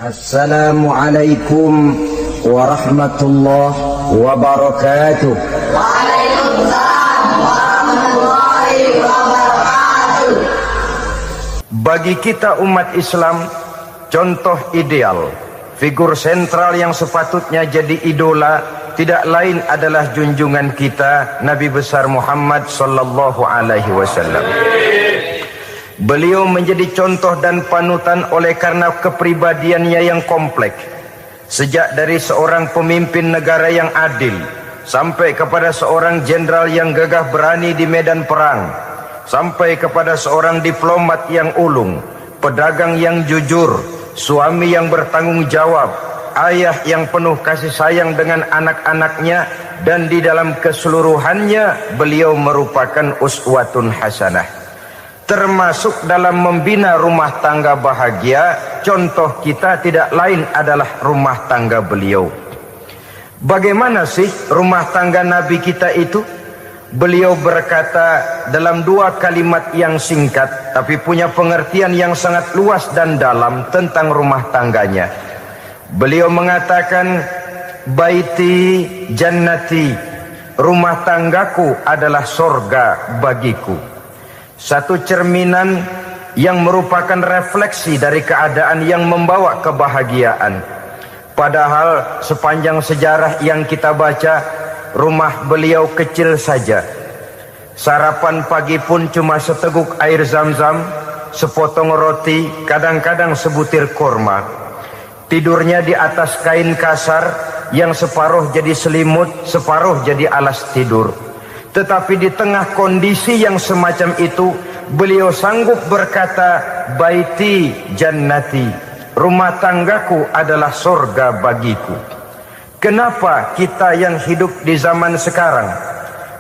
Assalamualaikum warahmatullahi wabarakatuh. Waalaikumsalam warahmatullahi wabarakatuh. Bagi kita umat Islam, contoh ideal, figur sentral yang sepatutnya jadi idola tidak lain adalah junjungan kita Nabi besar Muhammad sallallahu alaihi wasallam. Beliau menjadi contoh dan panutan oleh karena kepribadiannya yang kompleks. Sejak dari seorang pemimpin negara yang adil sampai kepada seorang jenderal yang gagah berani di medan perang, sampai kepada seorang diplomat yang ulung, pedagang yang jujur, suami yang bertanggung jawab, ayah yang penuh kasih sayang dengan anak-anaknya, dan di dalam keseluruhannya beliau merupakan uswatun hasanah. Termasuk dalam membina rumah tangga bahagia, contoh kita tidak lain adalah rumah tangga beliau. Bagaimana sih rumah tangga Nabi kita itu? Beliau berkata dalam dua kalimat yang singkat tapi punya pengertian yang sangat luas dan dalam tentang rumah tangganya. Beliau mengatakan, baiti jannati, rumah tanggaku adalah sorga bagiku. Satu cerminan yang merupakan refleksi dari keadaan yang membawa kebahagiaan. Padahal sepanjang sejarah yang kita baca, rumah beliau kecil saja. Sarapan pagi pun cuma seteguk air zam-zam, sepotong roti, kadang-kadang sebutir kurma. Tidurnya di atas kain kasar yang separuh jadi selimut, separuh jadi alas tidur. Tetapi di tengah kondisi yang semacam itu, beliau sanggup berkata, baiti jannati, rumah tanggaku adalah surga bagiku. Kenapa kita yang hidup di zaman sekarang,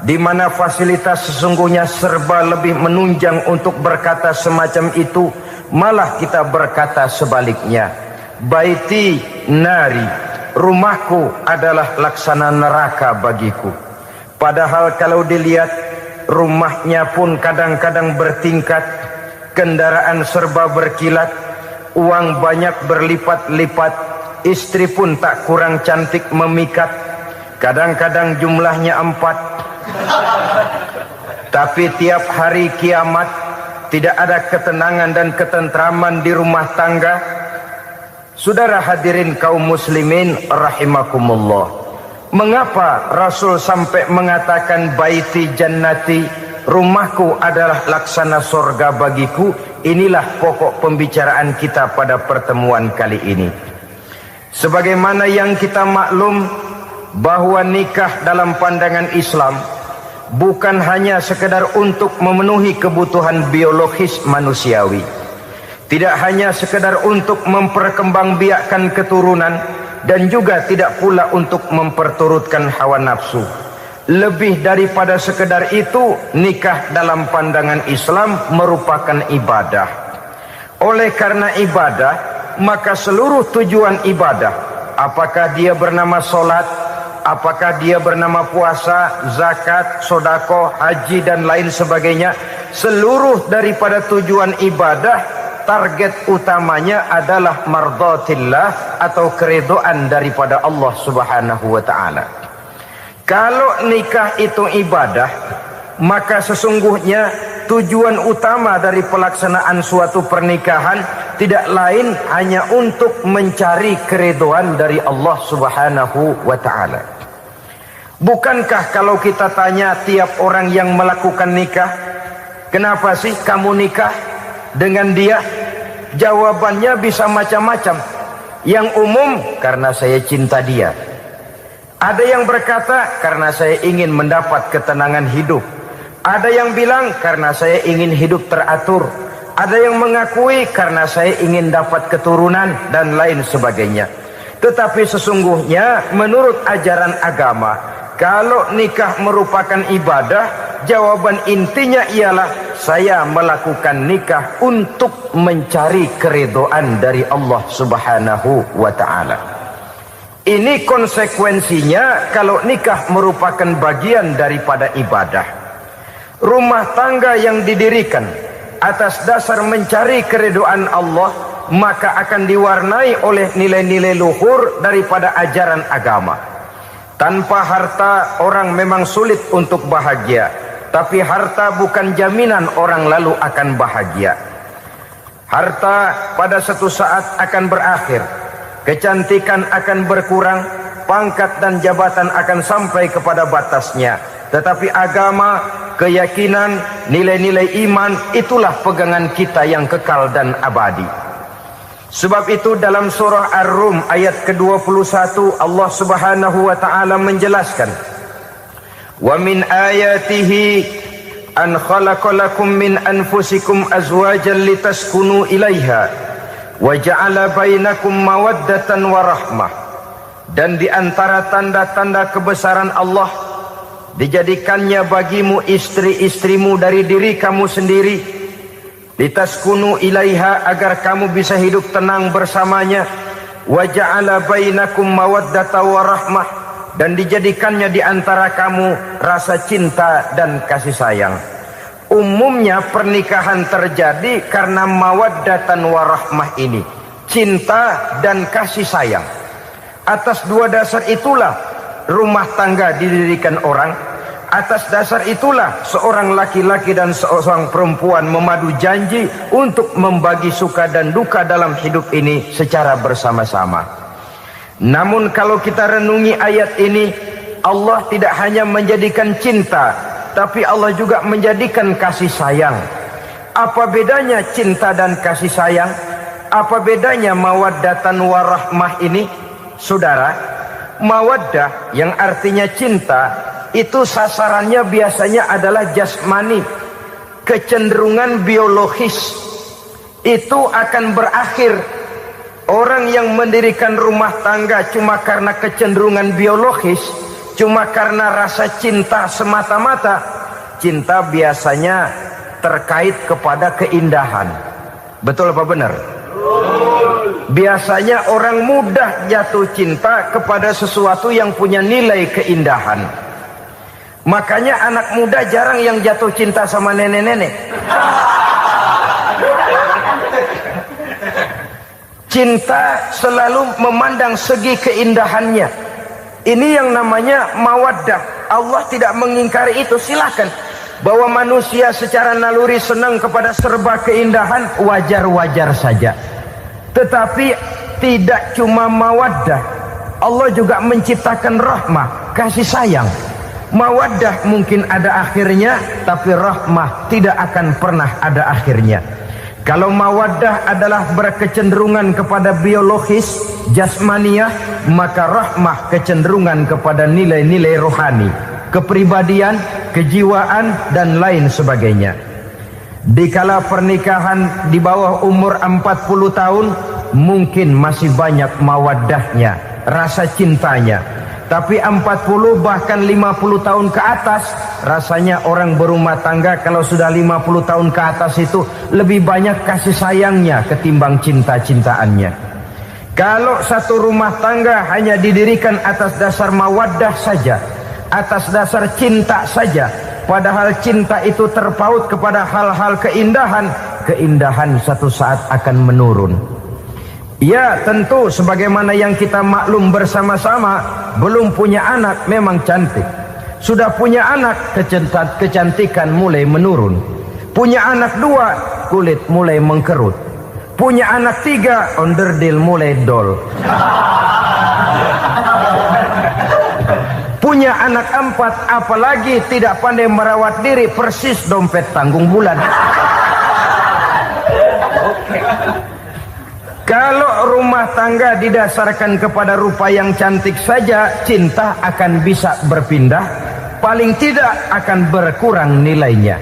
di mana fasilitas sesungguhnya serba lebih menunjang untuk berkata semacam itu, malah kita berkata sebaliknya, baiti nari, rumahku adalah laksana neraka bagiku. Padahal kalau dilihat, rumahnya pun kadang-kadang bertingkat, kendaraan serba berkilat, uang banyak berlipat-lipat, istri pun tak kurang cantik memikat, kadang-kadang jumlahnya 4. Tapi tiap hari kiamat tidak ada ketenangan dan ketentraman di rumah tangga. Saudara hadirin kaum muslimin rahimakumullah, mengapa Rasul sampai mengatakan baiti jannati, rumahku adalah laksana surga bagiku? Inilah pokok pembicaraan kita pada pertemuan kali ini. Sebagaimana yang kita maklum bahwa nikah dalam pandangan Islam bukan hanya sekedar untuk memenuhi kebutuhan biologis manusiawi, tidak hanya sekedar untuk memperkembangbiakkan keturunan, dan juga tidak pula untuk memperturutkan hawa nafsu. Lebih daripada sekedar itu, nikah dalam pandangan Islam merupakan ibadah. Oleh karena ibadah, maka seluruh tujuan ibadah, apakah dia bernama solat, apakah dia bernama puasa, zakat, sodako, haji dan lain sebagainya, seluruh daripada tujuan ibadah, target utamanya adalah mardhatillah atau keridhaan daripada Allah Subhanahu wa taala. Kalau nikah itu ibadah, maka sesungguhnya tujuan utama dari pelaksanaan suatu pernikahan tidak lain hanya untuk mencari keridhaan dari Allah Subhanahu wa taala. Bukankah kalau kita tanya tiap orang yang melakukan nikah, kenapa sih kamu nikah dengan dia? Jawabannya bisa macam-macam. Yang umum, karena saya cinta dia. Ada yang berkata, karena saya ingin mendapat ketenangan hidup. Ada yang bilang, karena saya ingin hidup teratur. Ada yang mengakui, karena saya ingin dapat keturunan dan lain sebagainya. Tetapi sesungguhnya menurut ajaran agama, kalau nikah merupakan ibadah, jawaban intinya ialah saya melakukan nikah untuk mencari keridhaan dari Allah Subhanahu wa taala. Ini konsekuensinya kalau nikah merupakan bagian daripada ibadah. Rumah tangga yang didirikan atas dasar mencari keridhaan Allah maka akan diwarnai oleh nilai-nilai luhur daripada ajaran agama. Tanpa harta orang memang sulit untuk bahagia, tapi harta bukan jaminan orang lalu akan bahagia. Harta pada suatu saat akan berakhir, kecantikan akan berkurang, pangkat dan jabatan akan sampai kepada batasnya. Tetapi agama, keyakinan, nilai-nilai iman, itulah pegangan kita yang kekal dan abadi. Sebab itu dalam surah Ar-Rum ayat ke-21 Allah Subhanahu wa taala menjelaskan, "Wa min ayatihi an khalaqalakum min anfusikum azwajan litaskunu ilaiha wa ja'ala bainakum mawaddatan wa rahmah." Dan di antara tanda-tanda kebesaran Allah, dijadikannya bagimu istri-istrimu dari diri kamu sendiri, litaskunu ilaiha, agar kamu bisa hidup tenang bersamanya, wa ja'ala bainakum mawaddata wa rahmah, dan dijadikannya di antara kamu rasa cinta dan kasih sayang. Umumnya pernikahan terjadi karena mawaddatan wa rahmah ini, cinta dan kasih sayang. Atas dua dasar itulah rumah tangga didirikan orang. Atas dasar itulah seorang laki-laki dan seorang perempuan memadu janji untuk membagi suka dan duka dalam hidup ini secara bersama-sama. Namun kalau kita renungi ayat ini, Allah tidak hanya menjadikan cinta, tapi Allah juga menjadikan kasih sayang. Apa bedanya cinta dan kasih sayang? Apa bedanya mawaddatan warahmah ini? Saudara, mawaddah yang artinya cinta, itu sasarannya biasanya adalah jasmani, kecenderungan biologis. Itu akan berakhir. Orang yang mendirikan rumah tangga cuma karena kecenderungan biologis, cuma karena rasa cinta semata-mata, cinta biasanya terkait kepada keindahan. Betul apa benar? Biasanya orang mudah jatuh cinta kepada sesuatu yang punya nilai keindahan. Makanya anak muda jarang yang jatuh cinta sama nenek-nenek. Cinta selalu memandang segi keindahannya. Ini yang namanya mawaddah. Allah tidak mengingkari itu, silakan. Bahwa manusia secara naluri senang kepada serba keindahan, wajar-wajar saja. Tetapi tidak cuma mawaddah, Allah juga menciptakan rahmah, kasih sayang. Mawaddah mungkin ada akhirnya, tapi rahmah tidak akan pernah ada akhirnya. Kalau mawaddah adalah berkecenderungan kepada biologis, jasmaniah, maka rahmah kecenderungan kepada nilai-nilai rohani, kepribadian, kejiwaan, dan lain sebagainya. Dikala pernikahan di bawah umur 40 tahun, mungkin masih banyak mawaddahnya, rasa cintanya. Tapi 40 bahkan 50 tahun ke atas, rasanya orang berumah tangga kalau sudah 50 tahun ke atas itu lebih banyak kasih sayangnya ketimbang cinta-cintaannya. Kalau satu rumah tangga hanya didirikan atas dasar mawaddah saja, atas dasar cinta saja, padahal cinta itu terpaut kepada hal-hal keindahan, keindahan satu saat akan menurun. Ya tentu sebagaimana yang kita maklum bersama-sama, belum punya anak memang cantik. Sudah punya anak, kecantikan mulai menurun. Punya anak 2, kulit mulai mengkerut. Punya anak 3, onderdil mulai dol. Punya anak 4, apalagi tidak pandai merawat diri, persis dompet tanggung bulan. Kalau rumah tangga didasarkan kepada rupa yang cantik saja, cinta akan bisa berpindah, paling tidak akan berkurang nilainya.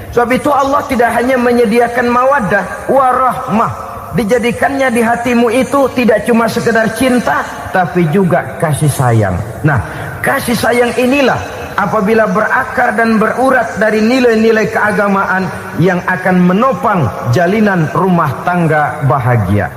Sebab itu Allah tidak hanya menyediakan mawaddah warahmah, dijadikannya di hatimu itu tidak cuma sekedar cinta, tapi juga kasih sayang. Nah, kasih sayang inilah apabila berakar dan berurat dari nilai-nilai keagamaan yang akan menopang jalinan rumah tangga bahagia,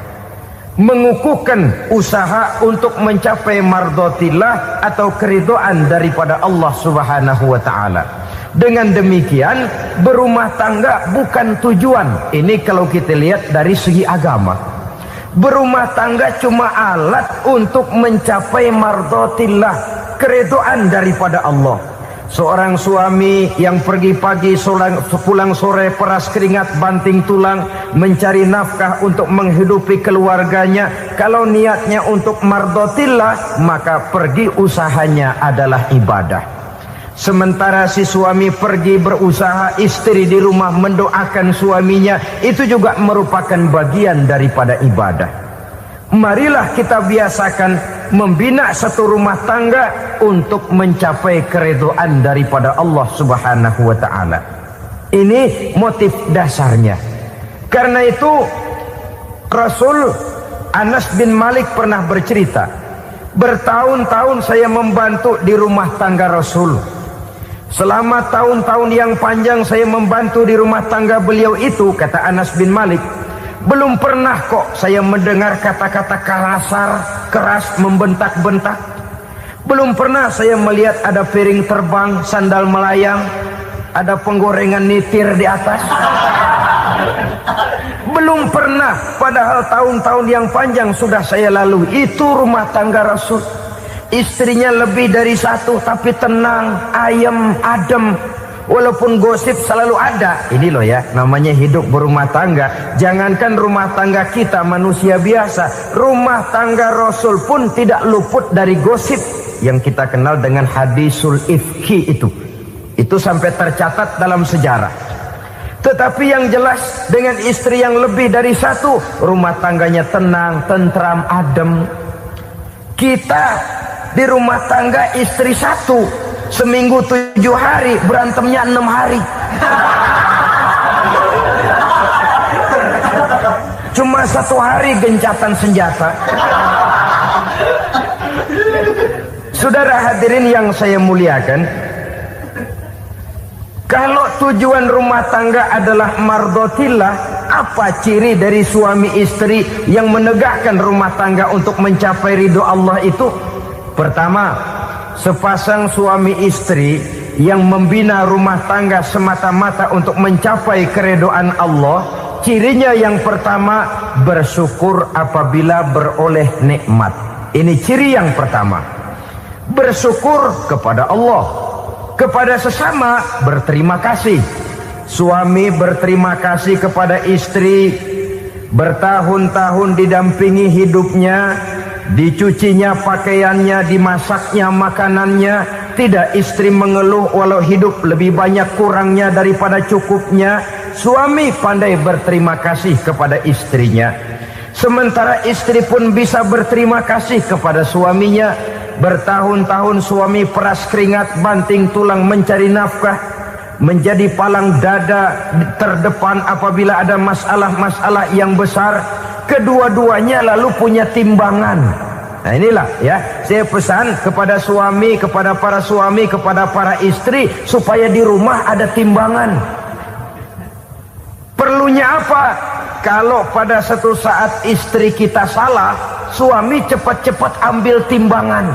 mengukuhkan usaha untuk mencapai mardhatillah atau keridhaan daripada Allah Subhanahu wa taala. Dengan demikian, berumah tangga bukan tujuan. Ini kalau kita lihat dari segi agama. Berumah tangga cuma alat untuk mencapai mardhatillah, keridhaan daripada Allah. Seorang suami yang pergi pagi pulang sore peras keringat banting tulang mencari nafkah untuk menghidupi keluarganya, kalau niatnya untuk mardhatillah maka pergi usahanya adalah ibadah. Sementara si suami pergi berusaha, istri di rumah mendoakan suaminya, itu juga merupakan bagian daripada ibadah. Marilah kita biasakan membina satu rumah tangga untuk mencapai keridhaan daripada Allah Subhanahu wa ta'ala. Ini motif dasarnya. Karena itu Rasul Anas bin Malik pernah bercerita, bertahun-tahun saya membantu di rumah tangga Rasul. Selama tahun-tahun yang panjang saya membantu di rumah tangga beliau itu, kata Anas bin Malik, belum pernah kok saya mendengar kata-kata kasar, keras, membentak-bentak. Belum pernah saya melihat ada piring terbang, sandal melayang, ada penggorengan nitir di atas. Belum pernah, padahal tahun-tahun yang panjang sudah saya lalui. Itu rumah tangga Rasul. Istrinya lebih dari satu tapi tenang, ayem, adem. Walaupun gosip selalu ada. Ini loh ya, namanya hidup berumah tangga. Jangankan rumah tangga kita manusia biasa, rumah tangga Rasul pun tidak luput dari gosip yang kita kenal dengan hadisul ifki itu. Itu sampai tercatat dalam sejarah. Tetapi yang jelas, dengan istri yang lebih dari satu, rumah tangganya tenang, tentram, adem. Kita di rumah tangga istri satu, seminggu 7 hari, berantemnya 6 hari. Cuma 1 hari gencatan senjata. Saudara hadirin yang saya muliakan, kalau tujuan rumah tangga adalah mardhatillah, apa ciri dari suami istri yang menegakkan rumah tangga untuk mencapai ridho Allah itu? Pertama, sepasang suami istri yang membina rumah tangga semata-mata untuk mencapai keridhaan Allah, cirinya yang pertama, bersyukur apabila beroleh nikmat. Ini ciri yang pertama. Bersyukur kepada Allah, kepada sesama berterima kasih. Suami berterima kasih kepada istri, bertahun-tahun didampingi hidupnya, dicucinya pakaiannya, dimasaknya makanannya. Tidak istri mengeluh walau hidup lebih banyak kurangnya daripada cukupnya. Suami pandai berterima kasih kepada istrinya. Sementara istri pun bisa berterima kasih kepada suaminya. Bertahun-tahun suami peras keringat, banting tulang mencari nafkah, menjadi palang dada terdepan apabila ada masalah-masalah yang besar. Kedua-duanya lalu punya timbangan. Nah inilah ya, saya pesan kepada suami, kepada para suami, kepada para istri, supaya di rumah ada timbangan. Perlunya apa? Kalau pada satu saat istri kita salah, suami cepat-cepat ambil timbangan,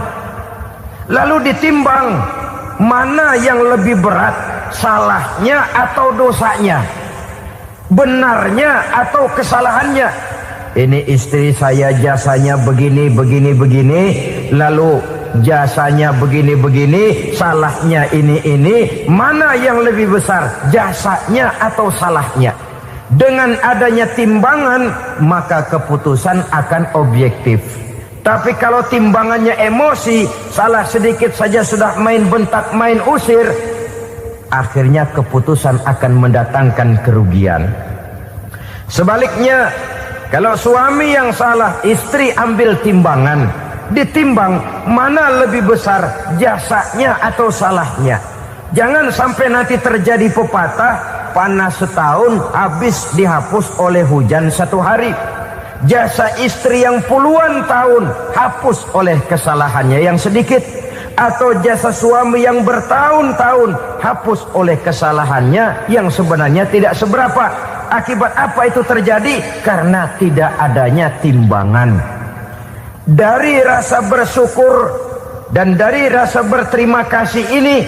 lalu ditimbang mana yang lebih berat, salahnya atau dosanya, benarnya atau kesalahannya. Ini istri saya jasanya begini, begini, begini, lalu jasanya begini, begini, salahnya ini, mana yang lebih besar, jasanya atau salahnya? Dengan adanya timbangan, maka keputusan akan objektif. Tapi kalau timbangannya emosi, salah sedikit saja sudah main bentak, main usir, akhirnya keputusan akan mendatangkan kerugian. Sebaliknya, kalau suami yang salah, istri ambil timbangan, ditimbang mana lebih besar, jasanya atau salahnya. Jangan sampai nanti terjadi pepatah, panas setahun habis dihapus oleh hujan 1 hari. Jasa istri yang puluhan tahun hapus oleh kesalahannya yang sedikit, atau jasa suami yang bertahun-tahun hapus oleh kesalahannya yang sebenarnya tidak seberapa. Akibat apa itu terjadi? Karena tidak adanya timbangan. Dari rasa bersyukur dan dari rasa berterima kasih ini,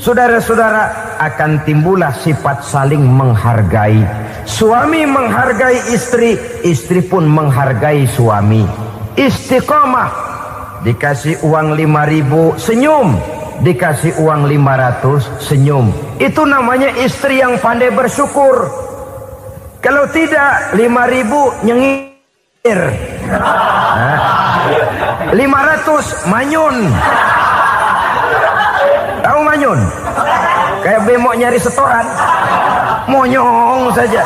saudara-saudara, akan timbullah sifat saling menghargai. Suami menghargai istri, istri pun menghargai suami. Istiqomah, dikasih uang 5.000 senyum, dikasih uang 500 senyum. Itu namanya istri yang pandai bersyukur. Kalau tidak 5.000 nyengir, 500 manyun. Tahu manyun? Kayak bemo nyari setoran, monyong saja.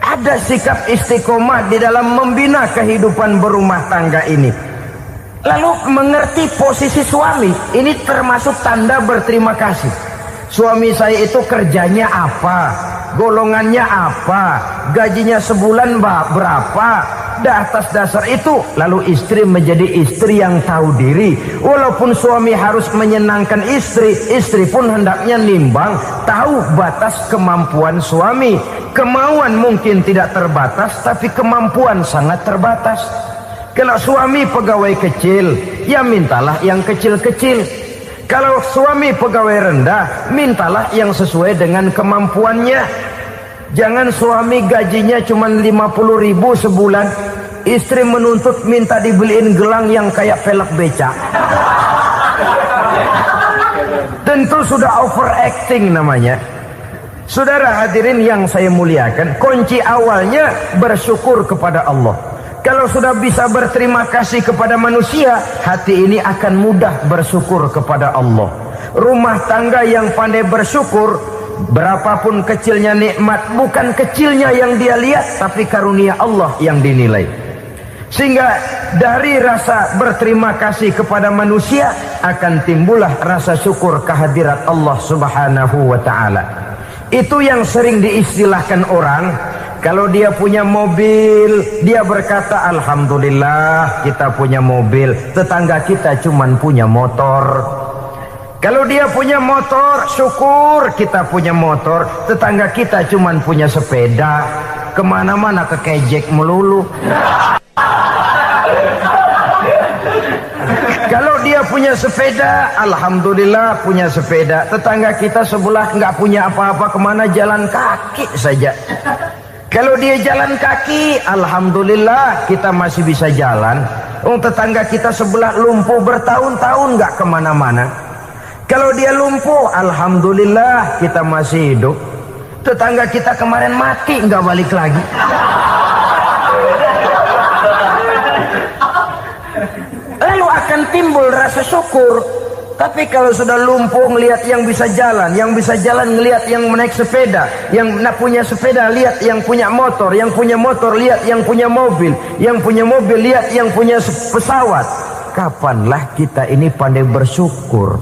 Ada sikap istiqomah di dalam membina kehidupan berumah tangga ini. Lalu mengerti posisi suami, ini termasuk tanda berterima kasih. Suami saya itu kerjanya apa, golongannya apa, gajinya sebulan berapa. Atas dasar itu lalu istri menjadi istri yang tahu diri. Walaupun suami harus menyenangkan istri, istri pun hendaknya nimbang, tahu batas kemampuan suami. Kemauan mungkin tidak terbatas, tapi kemampuan sangat terbatas. Kalau suami pegawai kecil, ya mintalah yang kecil-kecil. Kalau suami pegawai rendah, mintalah yang sesuai dengan kemampuannya. Jangan suami gajinya cuma 50.000 sebulan, istri menuntut minta dibeliin gelang yang kayak pelek becak. Tentu sudah overacting namanya. Saudara hadirin yang saya muliakan, kunci awalnya bersyukur kepada Allah. Kalau sudah bisa berterima kasih kepada manusia, hati ini akan mudah bersyukur kepada Allah. Rumah tangga yang pandai bersyukur, berapapun kecilnya nikmat, bukan kecilnya yang dia lihat, tapi karunia Allah yang dinilai. Sehingga dari rasa berterima kasih kepada manusia akan timbullah rasa syukur kehadirat Allah Subhanahu wa ta'ala. Itu yang sering diistilahkan orang, kalau dia punya mobil, dia berkata alhamdulillah kita punya mobil, tetangga kita cuman punya motor. Kalau dia punya motor, syukur kita punya motor, tetangga kita cuman punya sepeda, kemana-mana kekejek melulu. Kalau dia punya sepeda, alhamdulillah punya sepeda, tetangga kita sebelah nggak punya apa-apa, kemana jalan kaki saja. Kalau dia jalan kaki, alhamdulillah kita masih bisa jalan. Tetangga kita sebelah lumpuh bertahun-tahun nggak kemana-mana. Kalau dia lumpuh, alhamdulillah kita masih hidup. Tetangga kita kemarin mati nggak balik lagi. Lalu akan timbul rasa syukur. Tapi kalau sudah lumpuh ngelihat yang bisa jalan ngelihat yang menaik sepeda, yang punya sepeda lihat yang punya motor lihat yang punya mobil lihat yang punya pesawat. Kapanlah kita ini pandai bersyukur?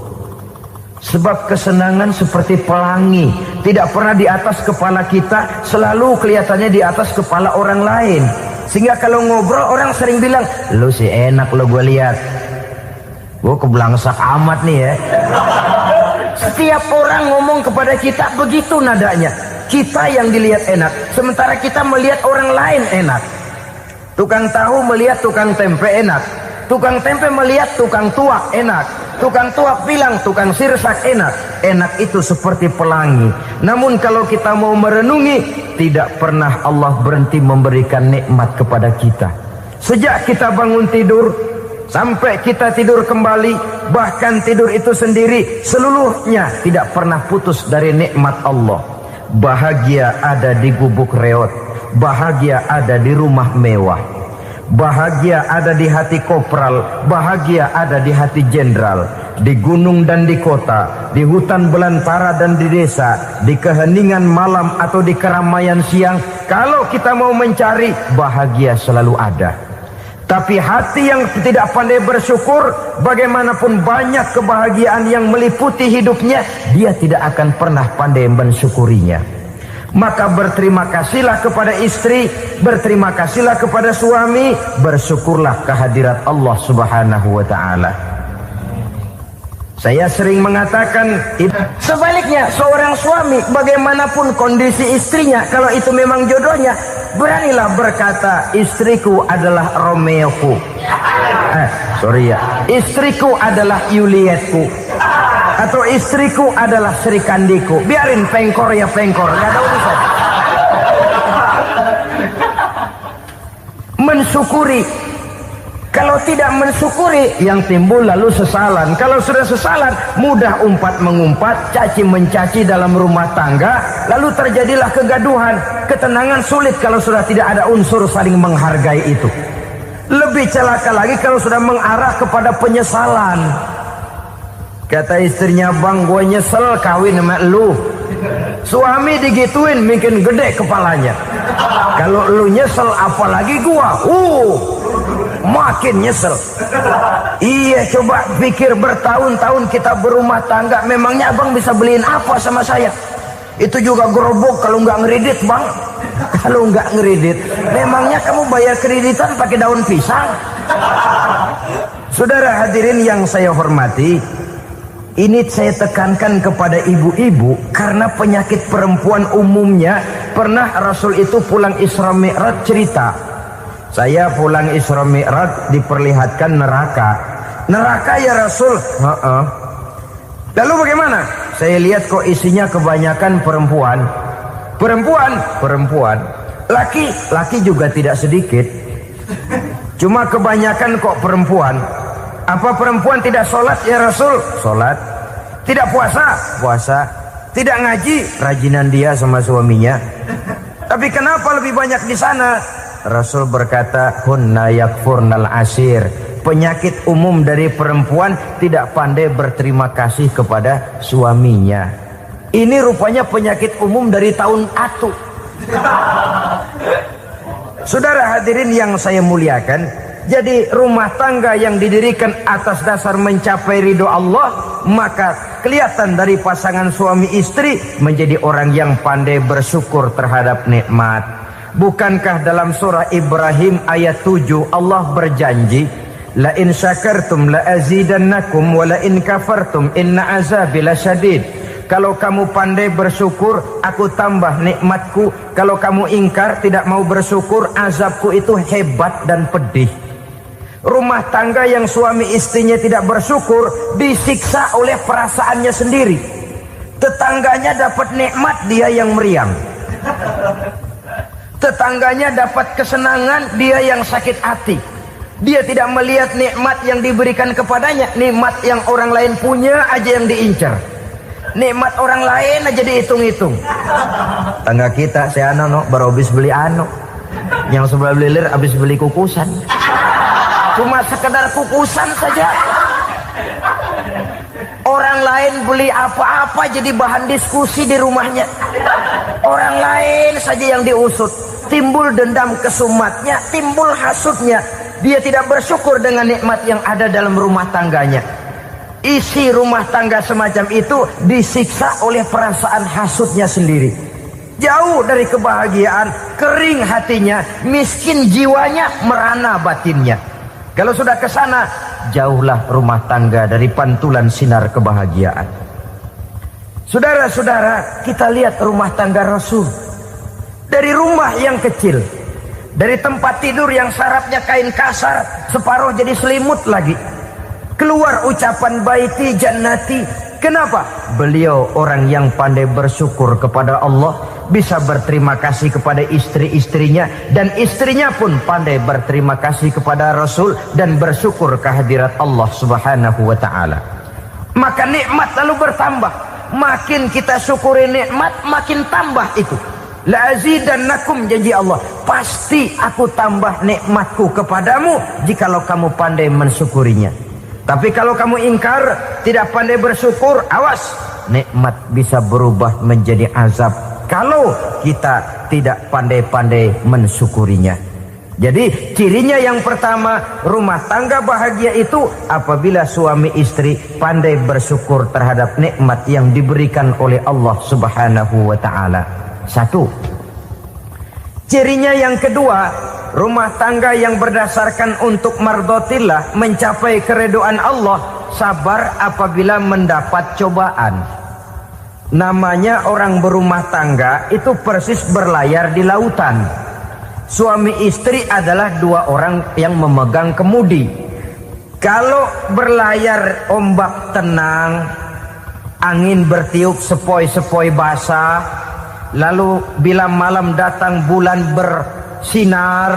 Sebab kesenangan seperti pelangi, tidak pernah di atas kepala kita, selalu kelihatannya di atas kepala orang lain. Sehingga kalau ngobrol orang sering bilang, lu sih enak lo gue lihat, gue kebelangsak amat nih ya. Setiap orang ngomong kepada kita begitu nadanya. Kita yang dilihat enak, sementara kita melihat orang lain enak. Tukang tahu melihat tukang tempe enak, tukang tempe melihat tukang tuak enak, tukang tuak bilang tukang sirsak enak. Enak itu seperti pelangi. Namun kalau kita mau merenungi, tidak pernah Allah berhenti memberikan nikmat kepada kita. Sejak kita bangun tidur sampai kita tidur kembali, bahkan tidur itu sendiri, seluruhnya tidak pernah putus dari nikmat Allah. Bahagia ada di gubuk reot, bahagia ada di rumah mewah, bahagia ada di hati kopral, bahagia ada di hati jenderal, di gunung dan di kota, di hutan belantara dan di desa, di keheningan malam atau di keramaian siang. Kalau kita mau mencari, bahagia selalu ada. Tapi hati yang tidak pandai bersyukur, bagaimanapun banyak kebahagiaan yang meliputi hidupnya, dia tidak akan pernah pandai mensyukurinya. Maka berterima kasihlah kepada istri, berterima kasihlah kepada suami, bersyukurlah kehadirat Allah Subhanahu wa ta'ala. Saya sering mengatakan, sebaliknya seorang suami bagaimanapun kondisi istrinya, kalau itu memang jodohnya, beranilah berkata, istriku adalah Romeoku. Istriku adalah Julietku. atau istriku adalah Sri Kandiku. Biarin pengkor ya pengkor, nggak ada urusan. Mensyukuri. Kalau tidak mensyukuri, yang timbul lalu sesalan. Kalau sudah sesalan, mudah umpat mengumpat, caci mencaci dalam rumah tangga, lalu terjadilah kegaduhan. Ketenangan sulit kalau sudah tidak ada unsur saling menghargai itu. Lebih celaka lagi kalau sudah mengarah kepada penyesalan. Kata istrinya, bang, gue nyesel kawin sama lu. Suami digituin bikin gede kepalanya. Kalau lu nyesel apalagi gua, makin nyesel. Iya, coba pikir bertahun-tahun kita berumah tangga, memangnya abang bisa beliin apa sama saya? Itu juga gerobok kalau nggak ngeridit, bang. Kalau nggak ngeridit, memangnya kamu bayar kreditan pakai daun pisang? Saudara hadirin yang saya hormati, ini saya tekankan kepada ibu-ibu karena penyakit perempuan umumnya. Pernah Rasul itu pulang Isra Mi'raj cerita, saya pulang Isra Mi'raj diperlihatkan neraka. Neraka ya Rasul? Lalu bagaimana? Saya lihat kok isinya kebanyakan perempuan. Perempuan. Laki juga tidak sedikit. Cuma kebanyakan kok perempuan. Apa perempuan tidak sholat ya Rasul? Sholat. Tidak puasa? Puasa. Tidak ngaji? Rajinan dia sama suaminya. Tapi kenapa lebih banyak di sana? Rasul berkata, hunna yakfurnal ashir. Penyakit umum dari perempuan tidak pandai berterima kasih kepada suaminya. Ini rupanya penyakit umum dari tahun atu. Saudara hadirin yang saya muliakan, jadi rumah tangga yang didirikan atas dasar mencapai ridho Allah, maka kelihatan dari pasangan suami istri menjadi orang yang pandai bersyukur terhadap nikmat. Bukankah dalam surah Ibrahim ayat 7 Allah berjanji, la in syakartum la azidannakum wa la in kafartum inna azabi lasyadid. Kalau kamu pandai bersyukur, aku tambah nikmatku. Kalau kamu ingkar, tidak mau bersyukur, azabku itu hebat dan pedih. Rumah tangga yang suami istrinya tidak bersyukur disiksa oleh perasaannya sendiri. Tetangganya dapat nikmat, dia yang meriang. Tetangganya dapat kesenangan, dia yang sakit hati. Dia tidak melihat nikmat yang diberikan kepadanya. Nikmat yang orang lain punya aja yang diincar. Nikmat orang lain aja dihitung-hitung. Tangga kita, saya baru habis beli yang sebelah belilir habis beli kukusan. Cuma sekedar kukusan saja. Orang lain beli apa-apa jadi bahan diskusi di rumahnya. Orang lain saja yang diusut. Timbul dendam kesumatnya, timbul hasutnya. Dia tidak bersyukur dengan nikmat yang ada dalam rumah tangganya. Isi rumah tangga semacam itu disiksa oleh perasaan hasutnya sendiri. Jauh dari kebahagiaan, kering hatinya, miskin jiwanya, merana batinnya. Kalau sudah ke sana, jauhlah rumah tangga dari pantulan sinar kebahagiaan. Saudara-saudara, kita lihat rumah tangga Rasul. Dari rumah yang kecil, dari tempat tidur yang sarapnya kain kasar, separuh jadi selimut lagi, keluar ucapan baiti jannati. Kenapa? Beliau orang yang pandai bersyukur kepada Allah, bisa berterima kasih kepada istri-istrinya, dan istrinya pun pandai berterima kasih kepada Rasul dan bersyukur kehadirat Allah Subhanahu wa ta'ala. Maka nikmat lalu bertambah. Makin kita syukuri nikmat, makin tambah itu. La azidannakum, janji Allah, pasti aku tambah nikmatku kepadamu jikalau kamu pandai mensyukurinya. Tapi kalau kamu ingkar, tidak pandai bersyukur, awas, nikmat bisa berubah menjadi azab kalau kita tidak pandai-pandai mensyukurinya. Jadi cirinya yang pertama, rumah tangga bahagia itu apabila suami istri pandai bersyukur terhadap nikmat yang diberikan oleh Allah Subhanahu wa ta'ala. Satu. Cirinya yang kedua, rumah tangga yang berdasarkan untuk mardotillah, mencapai keredoan Allah, sabar apabila mendapat cobaan. Namanya orang berumah tangga itu persis berlayar di lautan. Suami istri adalah dua orang yang memegang kemudi. Kalau berlayar ombak tenang, angin bertiup sepoi-sepoi basah, lalu bila malam datang bulan bersinar,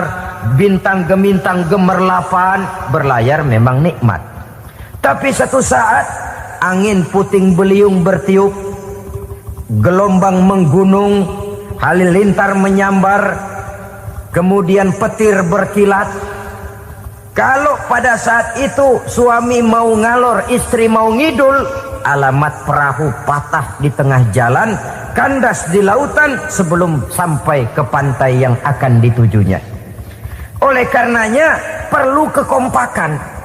bintang gemintang gemerlapan, berlayar memang nikmat. Tapi satu saat angin puting beliung bertiup, gelombang menggunung, halilintar menyambar, kemudian petir berkilat. Kalau pada saat itu suami mau ngalor, istri mau ngidul, alamat perahu patah di tengah jalan, kandas di lautan sebelum sampai ke pantai yang akan ditujunya. Oleh karenanya perlu kekompakan.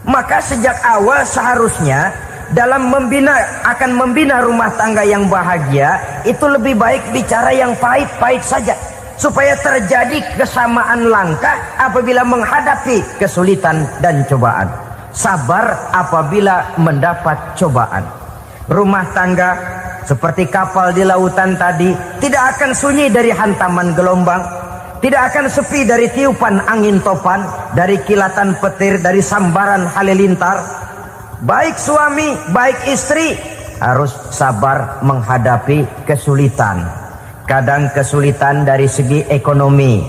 Maka sejak awal seharusnya dalam akan membina rumah tangga yang bahagia, itu lebih baik bicara yang pahit-pahit saja, supaya terjadi kesamaan langkah apabila menghadapi kesulitan dan cobaan, sabar apabila mendapat cobaan. Rumah tangga seperti kapal di lautan tadi tidak akan sunyi dari hantaman gelombang, tidak akan sepi dari tiupan angin topan, dari kilatan petir, dari sambaran halilintar. Baik suami, baik istri harus sabar menghadapi kesulitan. Kadang kesulitan dari segi ekonomi,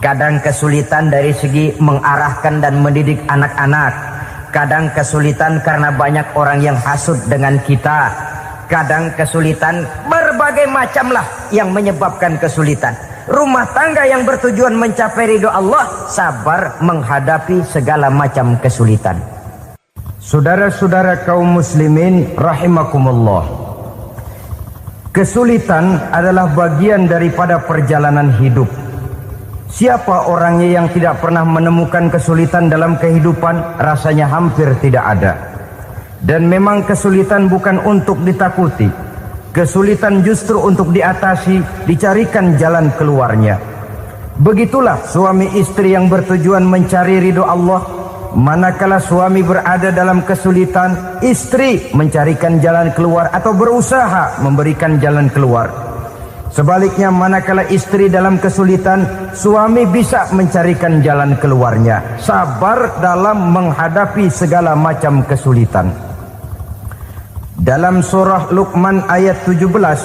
kadang kesulitan dari segi mengarahkan dan mendidik anak-anak, kadang kesulitan karena banyak orang yang hasut dengan kita, kadang kesulitan berbagai macam lah yang menyebabkan kesulitan. Rumah tangga yang bertujuan mencapai ridho Allah sabar menghadapi segala macam kesulitan. Saudara-saudara kaum muslimin rahimakumullah, kesulitan adalah bagian daripada perjalanan hidup. Siapa orangnya yang tidak pernah menemukan kesulitan dalam kehidupan? Rasanya hampir tidak ada. Dan memang kesulitan bukan untuk ditakuti. Kesulitan justru untuk diatasi, dicarikan jalan keluarnya. Begitulah suami istri yang bertujuan mencari ridho Allah. Manakala suami berada dalam kesulitan, istri mencarikan jalan keluar atau berusaha memberikan jalan keluar. Sebaliknya, manakala istri dalam kesulitan, suami bisa mencarikan jalan keluarnya, sabar dalam menghadapi segala macam kesulitan. Dalam surah Luqman ayat 17,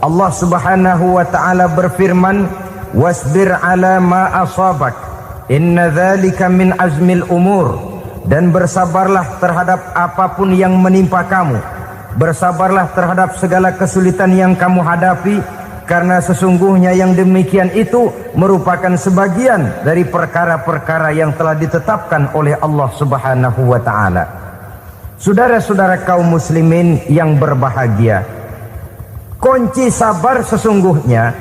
Allah Subhanahu wa taala berfirman, "Wasbir 'ala ma asabak, inna dzalika min azmil umur." Dan bersabarlah terhadap apapun yang menimpa kamu. Bersabarlah terhadap segala kesulitan yang kamu hadapi, karena sesungguhnya yang demikian itu merupakan sebagian dari perkara-perkara yang telah ditetapkan oleh Allah Subhanahu wa taala. Saudara-saudara kaum muslimin yang berbahagia, kunci sabar sesungguhnya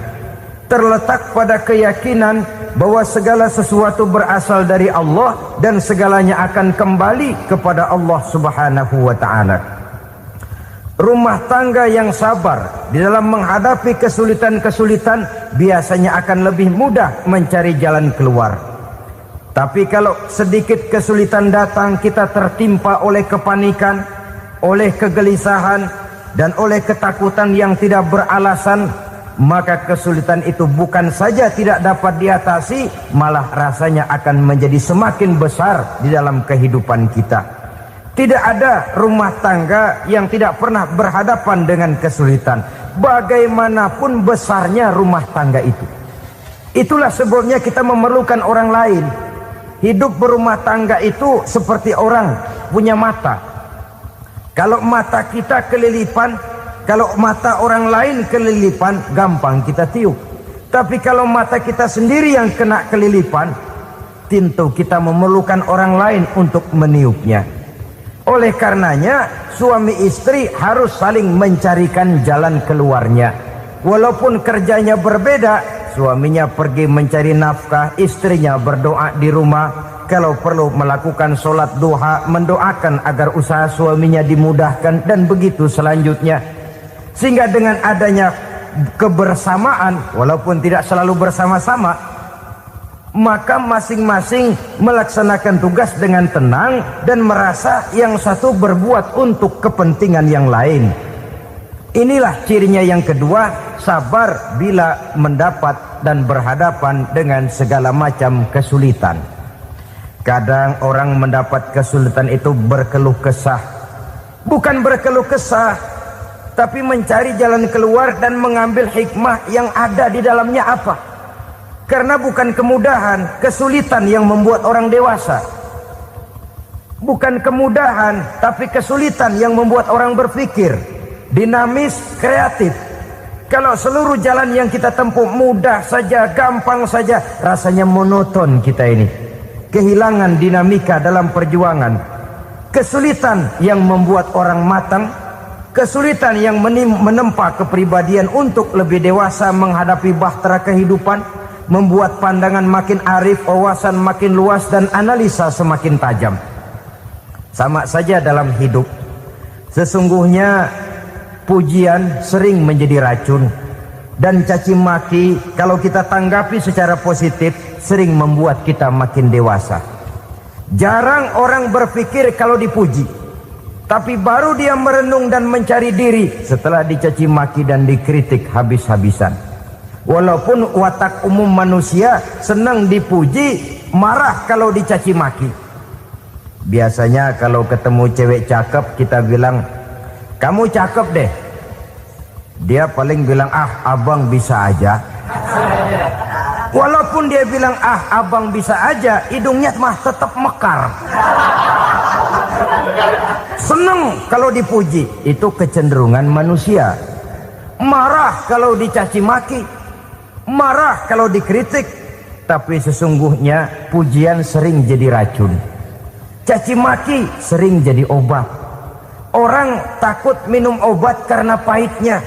terletak pada keyakinan bahwa segala sesuatu berasal dari Allah dan segalanya akan kembali kepada Allah Subhanahu wa taala. Rumah tangga yang sabar di dalam menghadapi kesulitan-kesulitan biasanya akan lebih mudah mencari jalan keluar. Tapi kalau sedikit kesulitan datang, kita tertimpa oleh kepanikan, oleh kegelisahan, dan oleh ketakutan yang tidak beralasan, maka kesulitan itu bukan saja tidak dapat diatasi, malah rasanya akan menjadi semakin besar di dalam kehidupan kita. Tidak ada rumah tangga yang tidak pernah berhadapan dengan kesulitan, bagaimanapun besarnya rumah tangga itu. Itulah sebabnya kita memerlukan orang lain. Hidup berumah tangga itu seperti orang punya mata. Kalau mata kita kelilipan, kalau mata orang lain kelilipan, gampang kita tiup. Tapi kalau mata kita sendiri yang kena kelilipan, tentu kita memerlukan orang lain untuk meniupnya. Oleh karenanya, suami istri harus saling mencarikan jalan keluarnya. Walaupun kerjanya berbeda, suaminya pergi mencari nafkah, istrinya berdoa di rumah. Kalau perlu melakukan sholat duha, mendoakan agar usaha suaminya dimudahkan, dan begitu selanjutnya. Sehingga dengan adanya kebersamaan, walaupun tidak selalu bersama-sama, maka masing-masing melaksanakan tugas dengan tenang dan merasa yang satu berbuat untuk kepentingan yang lain. Inilah cirinya yang kedua, sabar bila mendapat dan berhadapan dengan segala macam kesulitan. Kadang orang mendapat kesulitan itu berkeluh kesah. Bukan berkeluh kesah tapi mencari jalan keluar dan mengambil hikmah yang ada di dalamnya apa. Karena bukan kemudahan, kesulitan yang membuat orang dewasa. Bukan kemudahan, tapi kesulitan yang membuat orang berpikir, dinamis, kreatif. Kalau seluruh jalan yang kita tempuh mudah saja, gampang saja, rasanya monoton kita ini. Kehilangan dinamika dalam perjuangan. Kesulitan yang membuat orang matang, kesulitan yang menempa kepribadian untuk lebih dewasa menghadapi bahtera kehidupan, membuat pandangan makin arif, wawasan makin luas, dan analisa semakin tajam. Sama saja dalam hidup. Sesungguhnya pujian sering menjadi racun, dan caci maki kalau kita tanggapi secara positif sering membuat kita makin dewasa. Jarang orang berpikir kalau dipuji, tapi baru dia merenung dan mencari diri setelah dicaci maki dan dikritik habis-habisan. Walaupun watak umum manusia senang dipuji, marah kalau dicaci maki. Biasanya kalau ketemu cewek cakep kita bilang, kamu cakep deh. Dia paling bilang, ah abang bisa aja. Walaupun dia bilang, ah abang bisa aja, hidungnya mah tetap mekar. Seneng kalau dipuji, itu kecenderungan manusia. Marah kalau dicaci maki, marah kalau dikritik. Tapi sesungguhnya pujian sering jadi racun, caci maki sering jadi obat. Orang takut minum obat karena pahitnya,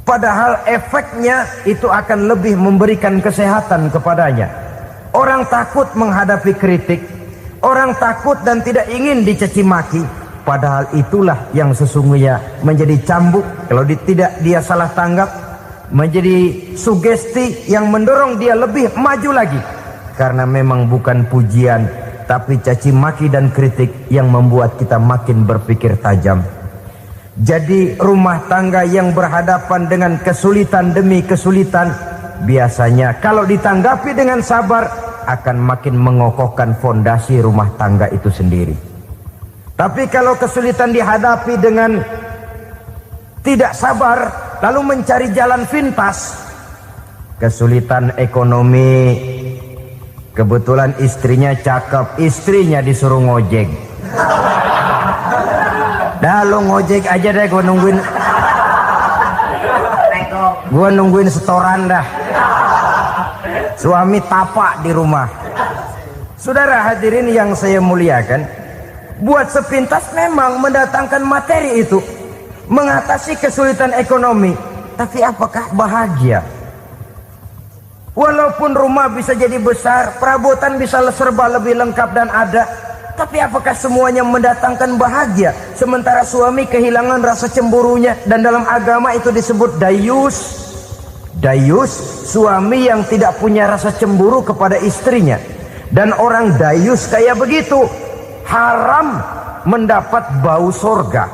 padahal efeknya itu akan lebih memberikan kesehatan kepadanya. Orang takut menghadapi kritik, orang takut dan tidak ingin dicaci maki, padahal itulah yang sesungguhnya menjadi cambuk kalau tidak dia salah tanggap, menjadi sugesti yang mendorong dia lebih maju lagi. Karena memang bukan pujian, tapi caci maki dan kritik yang membuat kita makin berpikir tajam. Jadi rumah tangga yang berhadapan dengan kesulitan demi kesulitan, biasanya kalau ditanggapi dengan sabar akan makin mengokohkan fondasi rumah tangga itu sendiri. Tapi kalau kesulitan dihadapi dengan tidak sabar, lalu mencari jalan pintas, kesulitan ekonomi, kebetulan istrinya cakep, istrinya disuruh ngojek. Dah lo ngojek aja deh, gua nungguin setoran dah. Suami tapak di rumah. Saudara hadirin yang saya muliakan, buat sepintas memang mendatangkan materi itu, mengatasi kesulitan ekonomi. Tapi apakah bahagia? Walaupun rumah bisa jadi besar, perabotan bisa serba lebih lengkap dan ada, tapi apakah semuanya mendatangkan bahagia? Sementara suami kehilangan rasa cemburunya, dan dalam agama itu disebut dayus. Dayus, suami yang tidak punya rasa cemburu kepada istrinya. Dan orang dayus kayak begitu haram mendapat bau sorga.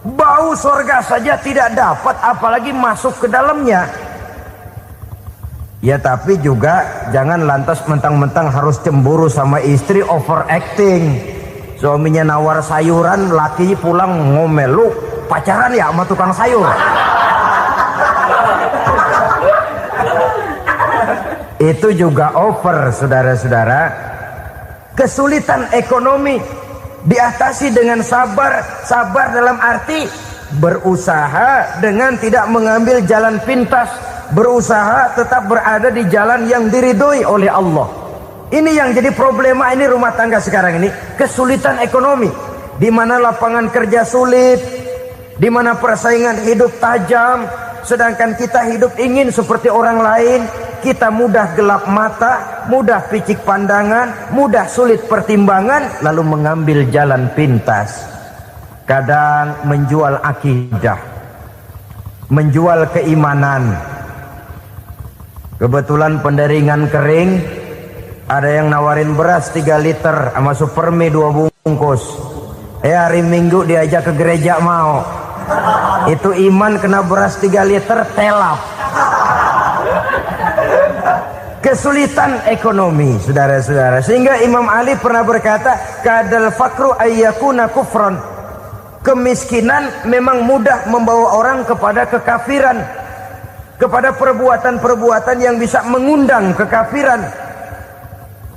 Bau sorga saja tidak dapat, apalagi masuk ke dalamnya. Ya tapi juga jangan lantas mentang-mentang harus cemburu sama istri, overacting. Suaminya nawar sayuran, laki pulang ngomel, lu pacaran ya sama tukang sayur. Itu juga over, saudara-saudara. Kesulitan ekonomi diatasi dengan sabar. Sabar dalam arti berusaha dengan tidak mengambil jalan pintas, berusaha tetap berada di jalan yang diridhoi oleh Allah. Ini yang jadi problema ini rumah tangga sekarang ini, kesulitan ekonomi, di mana lapangan kerja sulit, di mana persaingan hidup tajam, sedangkan kita hidup ingin seperti orang lain. Kita mudah gelap mata, mudah picik pandangan, mudah sulit pertimbangan, lalu mengambil jalan pintas. Kadang menjual akidah, menjual keimanan. Kebetulan pendaringan kering, ada yang nawarin beras 3 liter sama supermi 2 bungkus. Hari Minggu diajak ke gereja mau. Itu iman kena beras 3 liter telap. Kesulitan ekonomi, saudara-saudara. Sehingga Imam Ali pernah berkata, kadal fakru ayyakuna kufron. Kemiskinan memang mudah membawa orang kepada kekafiran, kepada perbuatan-perbuatan yang bisa mengundang kekafiran.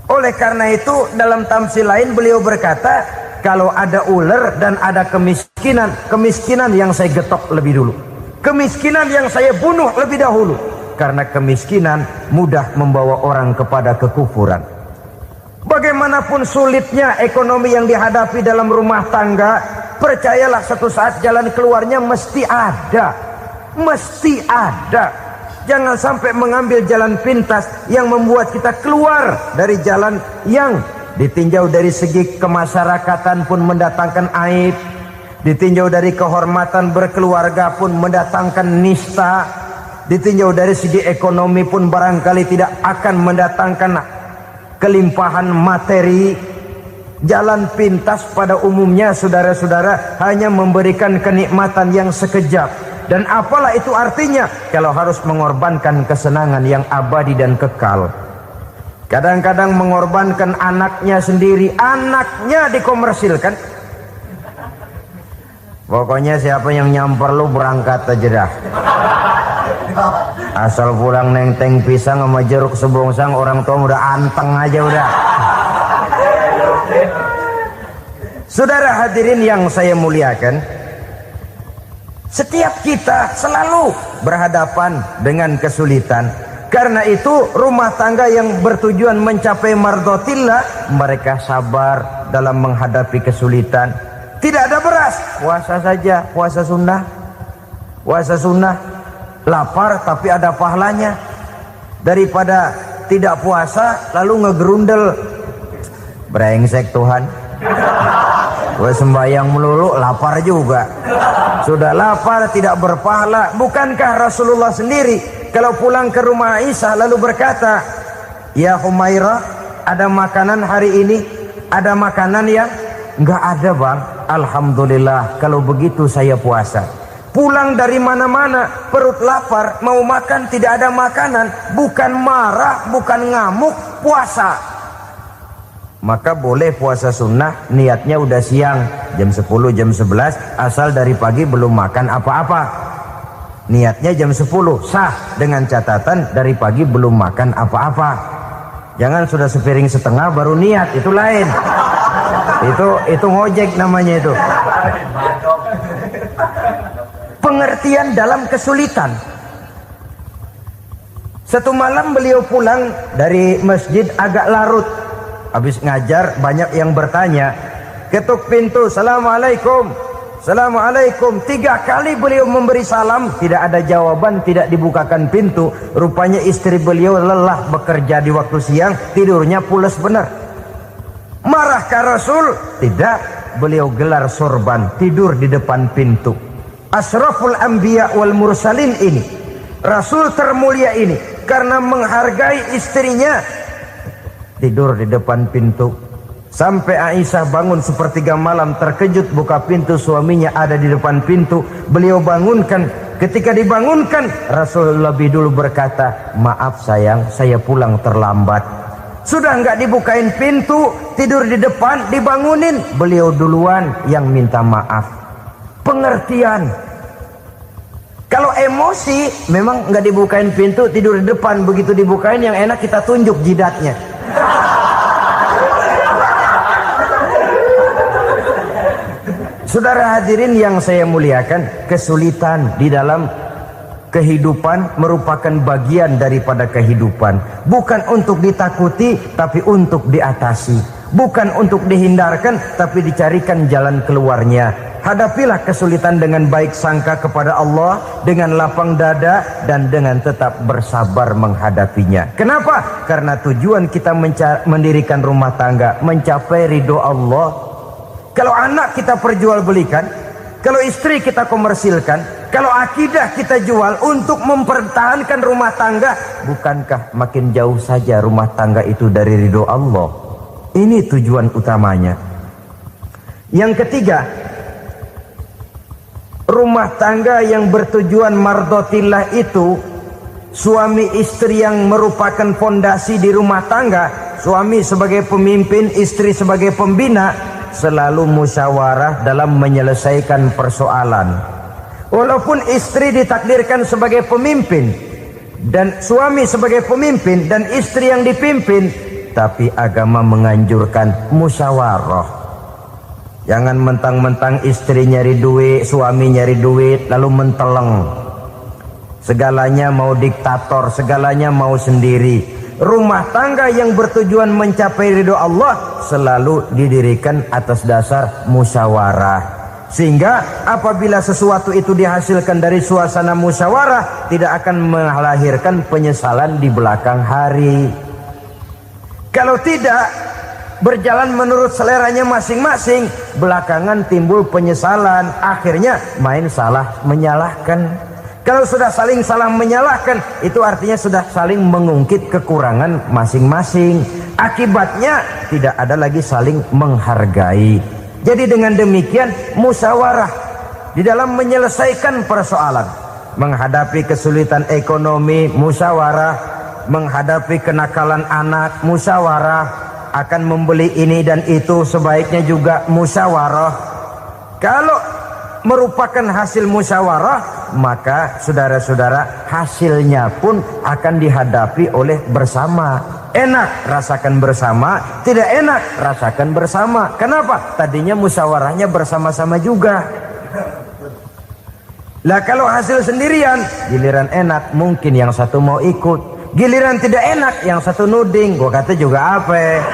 Oleh karena itu dalam tamsil lain beliau berkata, kalau ada ular dan ada kemiskinan, kemiskinan yang saya getok lebih dulu, kemiskinan yang saya bunuh lebih dahulu, karena kemiskinan mudah membawa orang kepada kekufuran. Bagaimanapun sulitnya ekonomi yang dihadapi dalam rumah tangga, percayalah satu saat jalan keluarnya mesti ada. Mesti ada. Jangan sampai mengambil jalan pintas yang membuat kita keluar dari jalan yang ditinjau dari segi kemasyarakatan pun mendatangkan aib, ditinjau dari kehormatan berkeluarga pun mendatangkan nista, ditinjau dari segi ekonomi pun barangkali tidak akan mendatangkan kelimpahan materi. Jalan pintas pada umumnya saudara-saudara hanya memberikan kenikmatan yang sekejap. Dan apalah itu artinya kalau harus mengorbankan kesenangan yang abadi dan kekal. Kadang-kadang mengorbankan anaknya sendiri, anaknya dikomersilkan. Pokoknya siapa yang nyamper lu berangkat aja dah. Asal pulang nenteng pisang sama jeruk sebongsang, orang tua udah anteng aja udah. Saudara hadirin yang saya muliakan, setiap kita selalu berhadapan dengan kesulitan. Karena itu rumah tangga yang bertujuan mencapai mardhatillah, mereka sabar dalam menghadapi kesulitan. Tidak ada beras, puasa saja, puasa sunnah. Puasa sunnah, lapar tapi ada pahalanya. Daripada tidak puasa lalu ngegerundel, brengsek Tuhan. Gue sembahyang melulu, lapar juga. Sudah lapar, tidak berpahala. Bukankah Rasulullah sendiri kalau pulang ke rumah Aisyah lalu berkata, ya Humairah, ada makanan hari ini? Ada makanan yang? Enggak ada bang. Alhamdulillah, kalau begitu saya puasa. Pulang dari mana-mana, perut lapar, mau makan tidak ada makanan. Bukan marah, bukan ngamuk, puasa. Maka boleh puasa sunnah, niatnya udah siang, jam 10, jam 11, asal dari pagi belum makan apa-apa. Niatnya jam 10, sah, dengan catatan dari pagi belum makan apa-apa. Jangan sudah sepiring setengah baru niat, itu lain. Itu ngojek namanya itu. Pengertian dalam kesulitan. Satu malam beliau pulang dari masjid agak larut. Habis ngajar banyak yang bertanya, ketuk pintu, Assalamualaikum, Assalamualaikum. 3 kali beliau memberi salam, tidak ada jawaban, tidak dibukakan pintu. Rupanya istri beliau lelah bekerja di waktu siang, tidurnya pules benar. Marahkah Rasul? Tidak, beliau gelar sorban, tidur di depan pintu. Asraful anbiya wal mursalin ini, Rasul termulia ini, karena menghargai istrinya, tidur di depan pintu. Sampai Aisyah bangun sepertiga malam, terkejut buka pintu, suaminya ada di depan pintu. Beliau bangunkan. Ketika dibangunkan, Rasul lebih dulu berkata, maaf sayang, saya pulang terlambat. Sudah nggak dibukain pintu, tidur di depan, dibangunin, beliau duluan yang minta maaf. Pengertian. Kalau emosi, memang nggak dibukain pintu, tidur di depan. Begitu dibukain, yang enak kita tunjuk jidatnya. Saudara hadirin yang saya muliakan, kesulitan di dalam kehidupan merupakan bagian daripada kehidupan. Bukan untuk ditakuti, tapi untuk diatasi. Bukan untuk dihindarkan, tapi dicarikan jalan keluarnya. Hadapilah kesulitan dengan baik sangka kepada Allah, dengan lapang dada, dan dengan tetap bersabar menghadapinya. Kenapa? Karena tujuan kita mendirikan rumah tangga, mencapai ridho Allah. Kalau anak kita perjualbelikan, kalau istri kita komersilkan, kalau akidah kita jual untuk mempertahankan rumah tangga, bukankah makin jauh saja rumah tangga itu dari ridho Allah? Ini tujuan utamanya. Yang ketiga, rumah tangga yang bertujuan mardhatillah itu, suami istri yang merupakan fondasi di rumah tangga, suami sebagai pemimpin, istri sebagai pembina, selalu musyawarah dalam menyelesaikan persoalan. Walaupun istri ditakdirkan sebagai pemimpin dan suami sebagai pemimpin dan istri yang dipimpin, tapi agama menganjurkan musyawarah. Jangan mentang-mentang istri nyari duit, suami nyari duit, lalu menteleng. Segalanya mau diktator, segalanya mau sendiri. Rumah tangga yang bertujuan mencapai ridho Allah selalu didirikan atas dasar musyawarah. Sehingga apabila sesuatu itu dihasilkan dari suasana musyawarah, tidak akan melahirkan penyesalan di belakang hari. Kalau tidak berjalan menurut seleranya masing-masing, belakangan timbul penyesalan, akhirnya main salah menyalahkan. Kalau sudah saling salah menyalahkan, itu artinya sudah saling mengungkit kekurangan masing-masing. Akibatnya tidak ada lagi saling menghargai. Jadi dengan demikian musyawarah di dalam menyelesaikan persoalan. Menghadapi kesulitan ekonomi, musyawarah. Menghadapi kenakalan anak, musyawarah. Akan membeli ini dan itu, sebaiknya juga musyawarah. Kalau merupakan hasil musyawarah, maka saudara-saudara hasilnya pun akan dihadapi oleh bersama. Enak rasakan bersama, tidak enak rasakan bersama. Kenapa? Tadinya musyawarahnya bersama-sama juga. Lah kalau hasil sendirian, giliran enak mungkin yang satu mau ikut, giliran tidak enak yang satu nuding. Gua kata juga apa?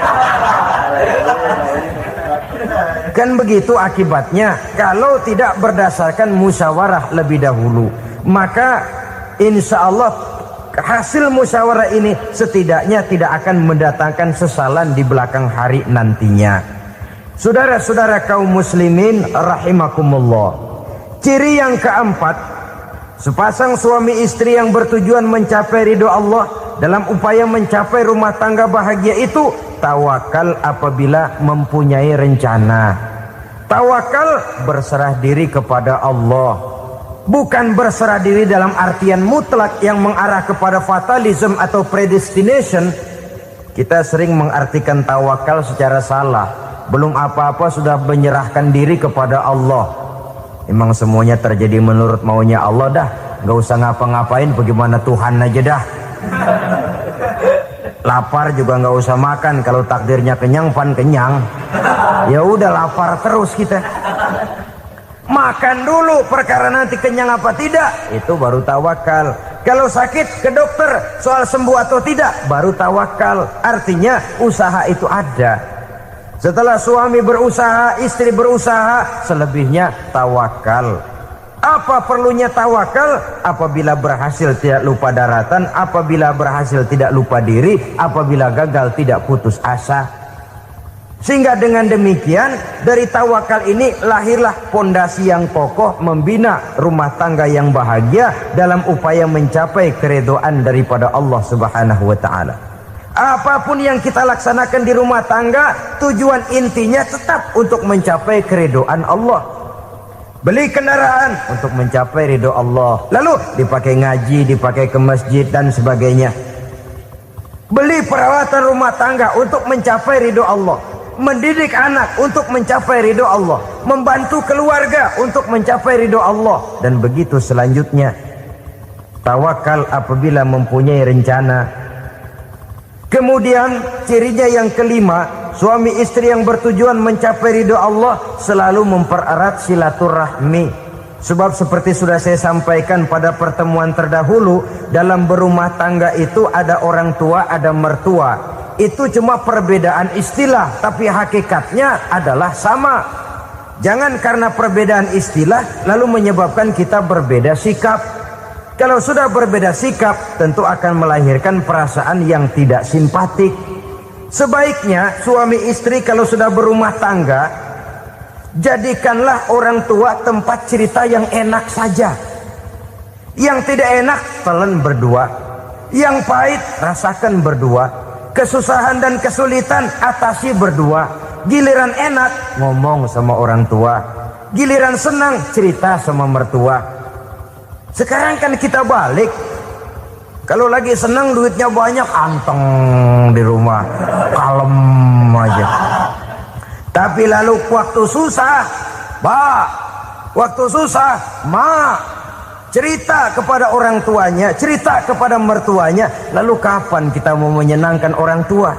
Kan begitu akibatnya kalau tidak berdasarkan musyawarah lebih dahulu. Maka insya Allah hasil musyawarah ini setidaknya tidak akan mendatangkan sesalan di belakang hari nantinya. Saudara-saudara kaum muslimin rahimakumullah, ciri yang keempat, sepasang suami istri yang bertujuan mencapai ridho Allah dalam upaya mencapai rumah tangga bahagia itu tawakal apabila mempunyai rencana. Tawakal berserah diri kepada Allah. Bukan berserah diri dalam artian mutlak yang mengarah kepada fatalism atau predestination. Kita sering mengartikan tawakal secara salah. Belum apa-apa sudah menyerahkan diri kepada Allah. Emang semuanya terjadi menurut maunya Allah dah. Gak usah ngapa-ngapain, bagaimana Tuhan aja dah. Lapar juga nggak usah makan, kalau takdirnya kenyang pan kenyang. Ya udah lapar terus kita. Makan dulu perkara nanti kenyang apa tidak, itu baru tawakal. Kalau sakit ke dokter, soal sembuh atau tidak baru tawakal. Artinya usaha itu ada. Setelah suami berusaha, istri berusaha, selebihnya tawakal. Apa perlunya tawakal? Apabila berhasil tidak lupa daratan, apabila berhasil tidak lupa diri, apabila gagal tidak putus asa. Sehingga dengan demikian dari tawakal ini lahirlah pondasi yang kokoh membina rumah tangga yang bahagia dalam upaya mencapai keridhaan daripada Allah Subhanahu wa taala. Apapun yang kita laksanakan di rumah tangga, tujuan intinya tetap untuk mencapai keridhaan Allah. Beli kendaraan untuk mencapai ridho Allah, lalu dipakai ngaji, dipakai ke masjid dan sebagainya. Beli peralatan rumah tangga untuk mencapai ridho Allah. Mendidik anak untuk mencapai ridho Allah. Membantu keluarga untuk mencapai ridho Allah. Dan begitu selanjutnya. Tawakal apabila mempunyai rencana. Kemudian cirinya yang kelima, suami istri yang bertujuan mencapai ridho Allah selalu mempererat silaturahmi. Sebab seperti sudah saya sampaikan pada pertemuan terdahulu, dalam berumah tangga itu ada orang tua, ada mertua. Itu cuma perbedaan istilah, tapi hakikatnya adalah sama. Jangan karena perbedaan istilah lalu menyebabkan kita berbeda sikap. Kalau sudah berbeda sikap, tentu akan melahirkan perasaan yang tidak simpatik. Sebaiknya suami istri kalau sudah berumah tangga, jadikanlah orang tua tempat cerita yang enak saja. Yang tidak enak telan berdua, yang pahit rasakan berdua, kesusahan dan kesulitan atasi berdua. Giliran enak ngomong sama orang tua, giliran senang cerita sama mertua. Sekarang kan kita balik, kalau lagi senang duitnya banyak, anteng di rumah, kalem aja. Tapi lalu waktu susah, waktu susah, cerita kepada orang tuanya, cerita kepada mertuanya. Lalu kapan kita mau menyenangkan orang tua?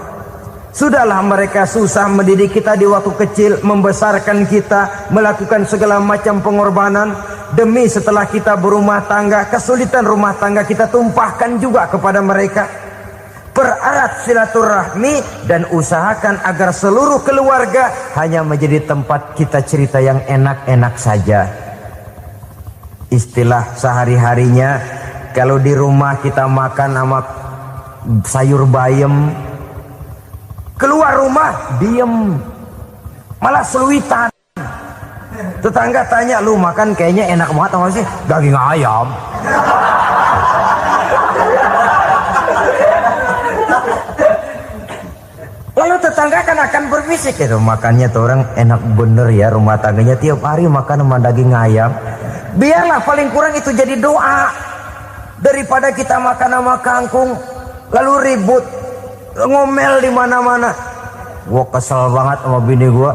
Sudahlah, mereka susah mendidik kita di waktu kecil, membesarkan kita, melakukan segala macam pengorbanan. Demi setelah kita berumah tangga, kesulitan rumah tangga kita tumpahkan juga kepada mereka. Pererat silaturahmi dan usahakan agar seluruh keluarga hanya menjadi tempat kita cerita yang enak-enak saja. Istilah sehari-harinya, kalau di rumah kita makan sama sayur bayam, keluar rumah diem, malah seluitan. Tetangga tanya, lu makan kayaknya enak banget apa sih? Daging ayam. Lalu tetangga akan berbisik, itu makannya tuh orang enak bener ya, rumah tangganya tiap hari makan sama daging ayam. Biarlah, paling kurang itu jadi doa, daripada kita makan sama kangkung lalu ribut ngomel di mana-mana. Gua kesel banget sama bini gua.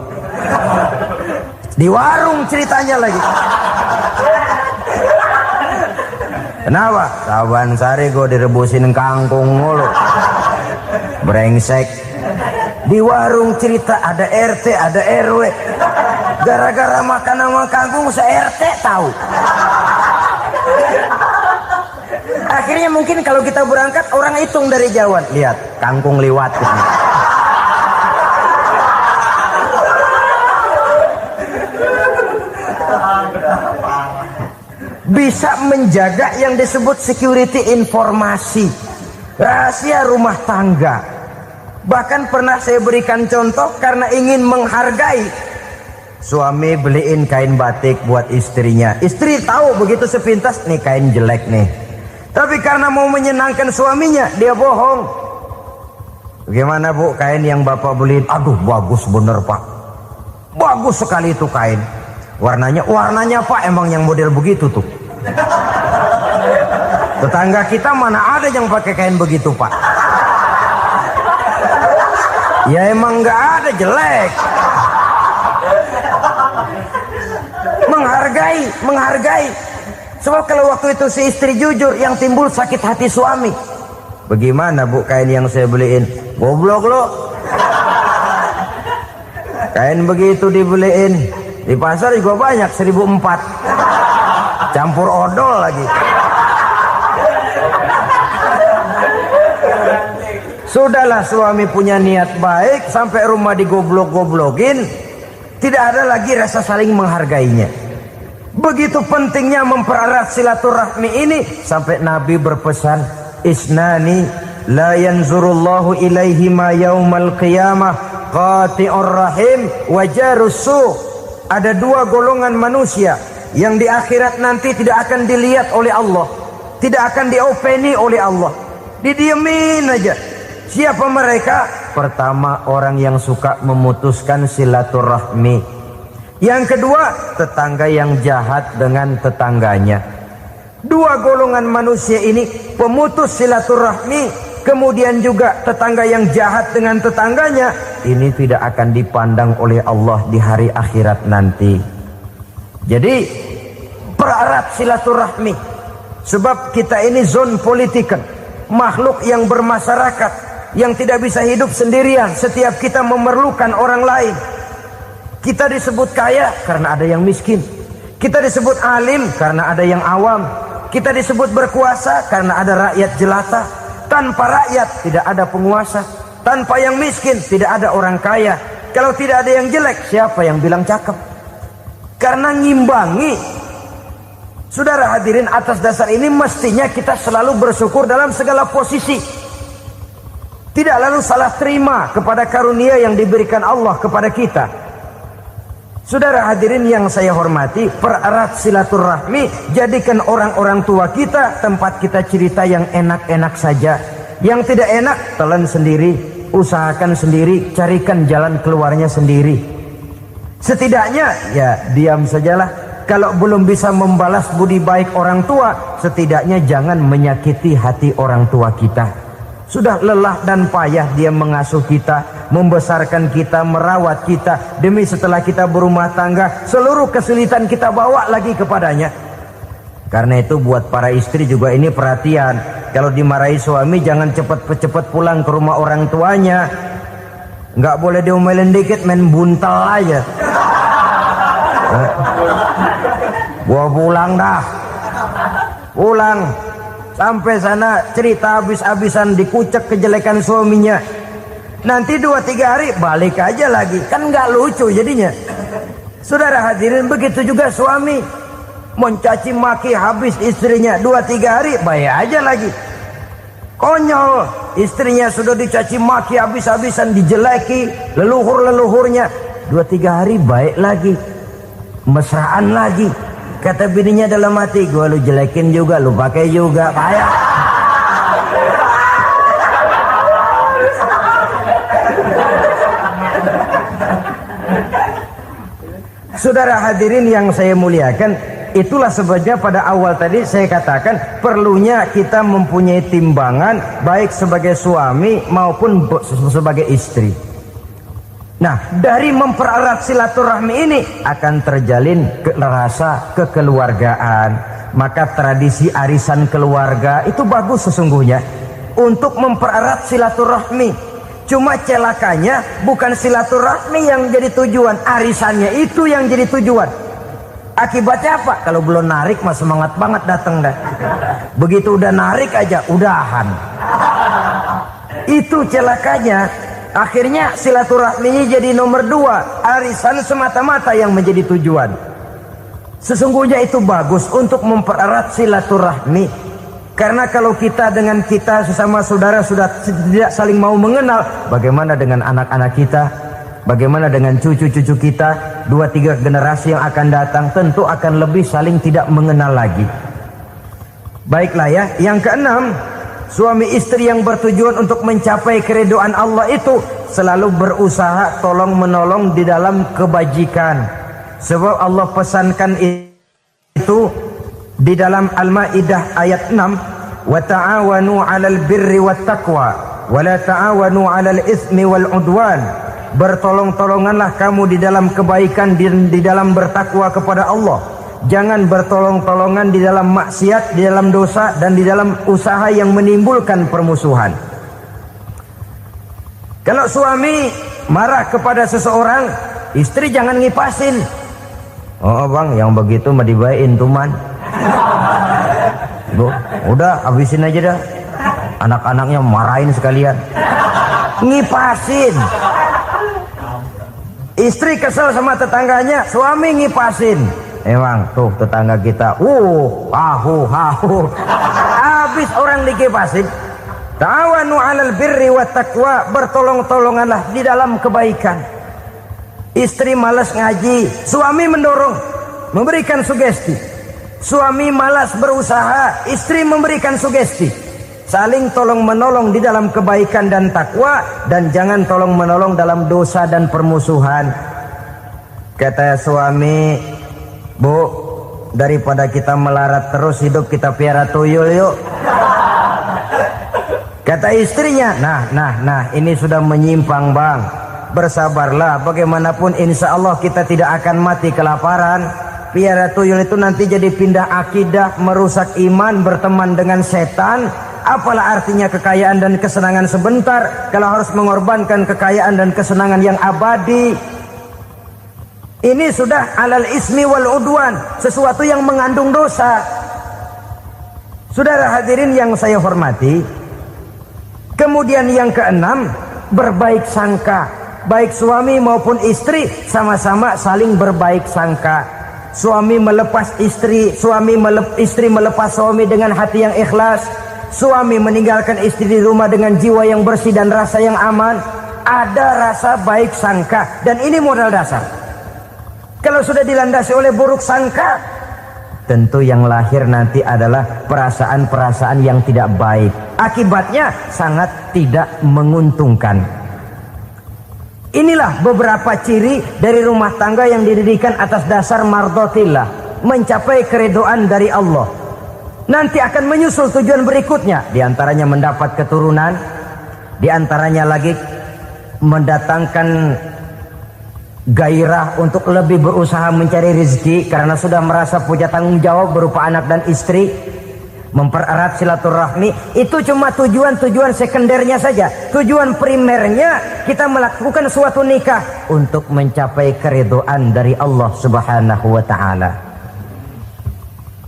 Di warung ceritanya lagi. Kenapa? Saban sari gua direbusin kangkung mulu. Brengsek. Di warung cerita ada RT, ada RW. Gara-gara makan sama kangkung se-RT tahu. Akhirnya mungkin kalau kita berangkat orang hitung dari jauhan. Lihat, kangkung liwat. Bisa menjaga yang disebut security informasi, rahasia rumah tangga. Bahkan pernah saya berikan contoh karena ingin menghargai. Suami beliin kain batik buat istrinya. Istri tahu begitu sepintas, nih kain jelek nih. Tapi karena mau menyenangkan suaminya, dia bohong. Bagaimana bu, kain yang bapak beliin? Aduh, bagus bener pak. Bagus sekali itu kain. Warnanya pak emang yang model begitu tuh. Tetangga kita mana ada yang pakai kain begitu pak. Ya emang nggak ada, jelek. Menghargai. Sebab kalau waktu itu si istri jujur, yang timbul sakit hati suami. Bagaimana bu kain yang saya beliin? Goblok lo. Kain begitu dibeliin di pasar juga banyak, 1.400. Campur odol lagi. Sudahlah, suami punya niat baik, sampai rumah digoblok-goblokin, tidak ada lagi rasa saling menghargainya. Begitu pentingnya mempererat silaturahmi ini, sampai Nabi berpesan, isnani la yanzurullahu ilaihima yaumal qiyamah qati'ur rahim wa jarus su. Ada dua golongan manusia yang di akhirat nanti tidak akan dilihat oleh Allah, tidak akan diopeni oleh Allah, didiemin aja. Siapa mereka? Pertama, orang yang suka memutuskan silaturahmi. Yang kedua, tetangga yang jahat dengan tetangganya. Dua golongan manusia ini, pemutus silaturahmi, kemudian juga tetangga yang jahat dengan tetangganya, ini tidak akan dipandang oleh Allah di hari akhirat nanti. Jadi, pererat silaturahmi. Sebab kita ini zon politikan, makhluk yang bermasyarakat, yang tidak bisa hidup sendirian. Setiap kita memerlukan orang lain. Kita disebut kaya karena ada yang miskin. Kita disebut alim karena ada yang awam. Kita disebut berkuasa karena ada rakyat jelata. Tanpa rakyat tidak ada penguasa. Tanpa yang miskin tidak ada orang kaya. Kalau tidak ada yang jelek, siapa yang bilang cakep? Karena ngimbangi. Saudara hadirin, atas dasar ini mestinya kita selalu bersyukur dalam segala posisi. Tidak lalu salah terima kepada karunia yang diberikan Allah kepada kita. Saudara hadirin yang saya hormati, pererat silaturahmi, jadikan orang-orang tua kita tempat kita cerita yang enak-enak saja. Yang tidak enak, telan sendiri, usahakan sendiri, carikan jalan keluarnya sendiri. Setidaknya, ya diam sajalah. Kalau belum bisa membalas budi baik orang tua, setidaknya jangan menyakiti hati orang tua kita. Sudah lelah dan payah dia mengasuh kita, membesarkan kita, merawat kita. Demi setelah kita berumah tangga, seluruh kesulitan kita bawa lagi kepadanya. Karena itu buat para istri juga ini perhatian. Kalau dimarahi suami jangan cepat-cepat pulang ke rumah orang tuanya. Nggak boleh diomelin dikit main buntal aja. Gua pulang dah. Pulang. Sampai sana cerita habis-habisan, dikucek kejelekan suaminya. Nanti 2-3 hari balik aja lagi. Kan nggak lucu jadinya. Saudara hadirin, begitu juga suami. Mencaci maki habis istrinya, 2-3 hari baik aja lagi. Konyol, istrinya sudah dicaci maki habis-habisan, dijeleki leluhur-leluhurnya, 2-3 hari baik lagi. Mesraan lagi. Kata bininya dalam hati, gua lu jelekin juga, lu pakai juga, payah. Saudara hadirin yang saya muliakan, itulah sebabnya pada awal tadi saya katakan perlunya kita mempunyai timbangan baik sebagai suami maupun sebagai istri. Nah, dari mempererat silaturahmi ini akan terjalin rasa kekeluargaan. Maka tradisi arisan keluarga itu bagus sesungguhnya untuk mempererat silaturahmi. Cuma celakanya bukan silaturahmi yang jadi tujuan, arisannya itu yang jadi tujuan. Akibatnya apa? Kalau belum narik mah semangat banget datang dah. Begitu udah narik aja udahan. Itu celakanya. Akhirnya silaturahminya jadi nomor 2, arisan semata-mata yang menjadi tujuan. Sesungguhnya itu bagus untuk mempererat silaturahmi. Karena kalau kita dengan kita sesama saudara sudah tidak saling mau mengenal, bagaimana dengan anak-anak kita? Bagaimana dengan cucu-cucu kita? 2-3 generasi yang akan datang tentu akan lebih saling tidak mengenal lagi. Baiklah ya, yang keenam, suami istri yang bertujuan untuk mencapai keridhaan Allah itu selalu berusaha tolong menolong di dalam kebajikan. Sebab Allah pesankan itu di dalam Al-Maidah ayat 6, wa ta'awanu 'alal birri wat taqwa wa la ta'awanu 'alal itsmi wal 'udwan. Bertolong-tolonganlah kamu di dalam kebaikan, di dalam bertakwa kepada Allah. Jangan bertolong-tolongan di dalam maksiat, di dalam dosa, dan di dalam usaha yang menimbulkan permusuhan. Kalau suami marah kepada seseorang, istri jangan ngipasin. Oh bang, yang begitu mah dibayain tuman. Udah habisin aja dah. Anak-anaknya marahin sekalian. Ngipasin. Istri kesel sama tetangganya, suami ngipasin. Emang tuh tetangga kita, hahu. Habis orang dikipasin. Ta'awanu 'alal birri wat taqwa, bertolong-tolonganlah di dalam kebaikan. Istri malas ngaji, suami mendorong, memberikan sugesti. Suami malas berusaha, istri memberikan sugesti. Saling tolong menolong di dalam kebaikan dan takwa, dan jangan tolong menolong dalam dosa dan permusuhan. Kata suami, Bu, daripada kita melarat terus hidup, kita piara tuyul yuk. Kata istrinya, nah, ini sudah menyimpang bang. Bersabarlah, bagaimanapun insya Allah kita tidak akan mati kelaparan. Piara tuyul itu nanti jadi pindah akidah, merusak iman, berteman dengan setan. Apalah artinya kekayaan dan kesenangan sebentar kalau harus mengorbankan kekayaan dan kesenangan yang abadi. Ini sudah alal ismi wal udwan, sesuatu yang mengandung dosa. Saudara hadirin yang saya hormati, kemudian yang keenam, berbaik sangka. Baik suami maupun istri sama-sama saling berbaik sangka. Suami melepas istri, istri melepas suami dengan hati yang ikhlas. Suami meninggalkan istri di rumah dengan jiwa yang bersih dan rasa yang aman. Ada rasa baik sangka, dan ini modal dasar. Kalau sudah dilandasi oleh buruk sangka, tentu yang lahir nanti adalah perasaan-perasaan yang tidak baik. Akibatnya sangat tidak menguntungkan. Inilah beberapa ciri dari rumah tangga yang didirikan atas dasar mardhatillah, mencapai keridhaan dari Allah. Nanti akan menyusul tujuan berikutnya, diantaranya mendapat keturunan, Di antaranya lagi mendatangkan gairah untuk lebih berusaha mencari rezeki karena sudah merasa punya tanggung jawab berupa anak dan istri. Mempererat silaturahmi itu cuma tujuan-tujuan sekundernya saja. Tujuan primernya kita melakukan suatu nikah untuk mencapai keridhaan dari Allah Subhanahu wa taala.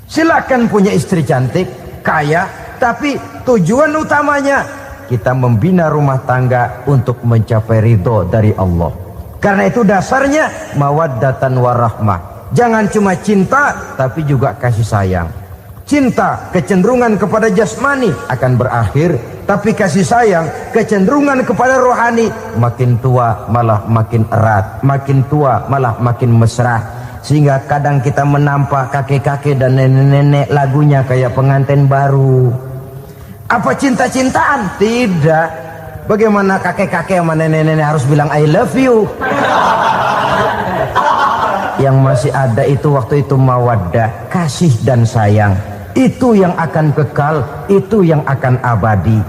Silakan punya istri cantik, kaya, tapi tujuan utamanya kita membina rumah tangga untuk mencapai ridho dari Allah. Karena itu dasarnya mawaddatan warahmah. Jangan cuma cinta tapi juga kasih sayang. Cinta, kecenderungan kepada jasmani akan berakhir, tapi kasih sayang, kecenderungan kepada rohani, makin tua malah makin erat, makin tua malah makin mesra. Sehingga kadang kita menampak kakek-kakek dan nenek-nenek lagunya kayak pengantin baru. Apa cinta-cintaan? Tidak. Bagaimana kakek-kakek sama nenek-nenek harus bilang I love you? Yang masih ada itu waktu itu mawaddah, kasih dan sayang. Itu yang akan kekal, itu yang akan abadi.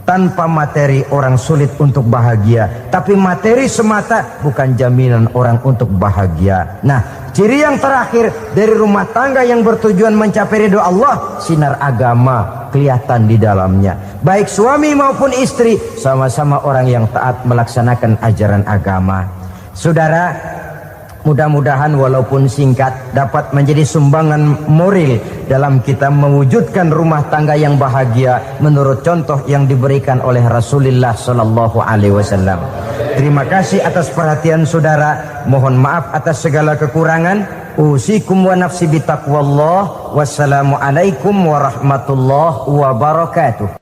Tanpa materi orang sulit untuk bahagia, tapi materi semata bukan jaminan orang untuk bahagia. Nah, ciri yang terakhir dari rumah tangga yang bertujuan mencapai ridho Allah, sinar agama kelihatan di dalamnya. Baik suami maupun istri sama-sama orang yang taat melaksanakan ajaran agama. Saudara, mudah-mudahan walaupun singkat dapat menjadi sumbangan moral dalam kita mewujudkan rumah tangga yang bahagia menurut contoh yang diberikan oleh Rasulullah sallallahu alaihi wasallam. Terima kasih atas perhatian saudara. Mohon maaf atas segala kekurangan. Usikum wa nafsi bitaqwallah. Wassalamualaikum warahmatullahi wabarakatuh.